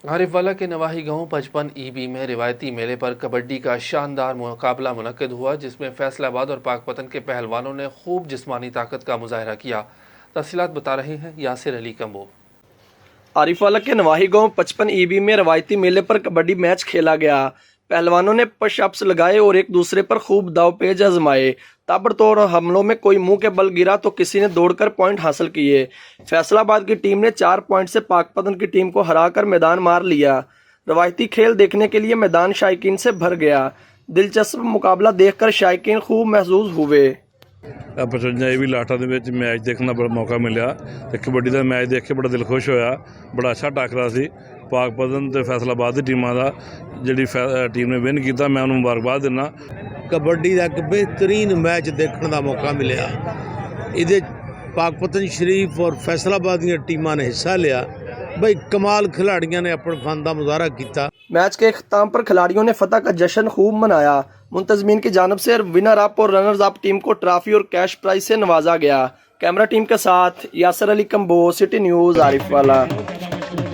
आरिफवाला के नवाही गांव 55 ईबी में रिवायती मेले पर कबड्डी का शानदार मुकाबला मुनक्किद हुआ, जिसमें फैसलाबाद और पाकपतन के पहलवानों ने खूब जिस्मानी ताकत का मुजाहरा किया। तफसीलात बता रहे हैं यासिर अली कम्बो। आरिफवाला के नवाही गांव 55 ईबी में रवायती मेले पर कबड्डी मैच खेला गया। पहलवानों ने पुशअप्स लगाए और एक दूसरे पर खूब दावपेच आजमाए। ताबड़तोड़ हमलों में कोई मुंह के बल गिरा तो किसी ने दौड़कर पॉइंट हासिल किए। फैसलाबाद की टीम ने 4 पॉइंट से पाकपतन की टीम को हराकर मैदान मार लिया। रवायती खेल देखने के लिए मैदान शायकीन से भर गया। दिलचस्प मुकाबला देखकर शायकीन खूब महसूस हुए। 55 ਇਹ ਵੀ ਲਾਟਾਂ ਦੇ ਵਿੱਚ ਮੈਚ ਦੇਖਣ ਦਾ ਬੜਾ ਮੌਕਾ ਮਿਲਿਆ ਤੇ ਕਬੱਡੀ ਦਾ ਮੈਚ ਦੇਖ ਕੇ ਬੜਾ ਦਿਲ ਖੁਸ਼ ਹੋਇਆ। ਬੜਾ ਅੱਛਾ ਟਾਕਰਾ ਸੀ ਪਾਕਪਤਨ ਤੇ ਫੈਸਲਾਬਾਦ ਦੀ ਟੀਮਾਂ ਦਾ। ਜਿਹੜੀ ਟੀਮ ਨੇ ਵਿਨ ਕੀਤਾ, ਮੈਂ ਉਹਨੂੰ ਮੁਬਾਰਕਬਾਦ ਦਿੰਦਾ। ਕਬੱਡੀ ਦਾ ਇੱਕ ਬਿਹਤਰੀਨ ਮੈਚ ਦੇਖਣ ਦਾ ਮੌਕਾ ਮਿਲਿਆ। ਇਹਦੇ ਪਾਕਪਤਨ ਸ਼ਰੀਫ ਔਰ फैसलाबाद ਦੀਆਂ ਟੀਮਾਂ ने हिस्सा लिया। भाई कमाल खिलाड़ियों ने अपने फन का मुजाहरा किया। मैच के अख्ताम पर खिलाड़ियों ने फतह का जश्न खूब मनाया। मुंतजमीन की जानब से विनर अप और रनर्स अप टीम को ट्रॉफी और कैश प्राइज से नवाजा गया। कैमरा टीम के साथ Yasir Ali combo, city news, Arifwala.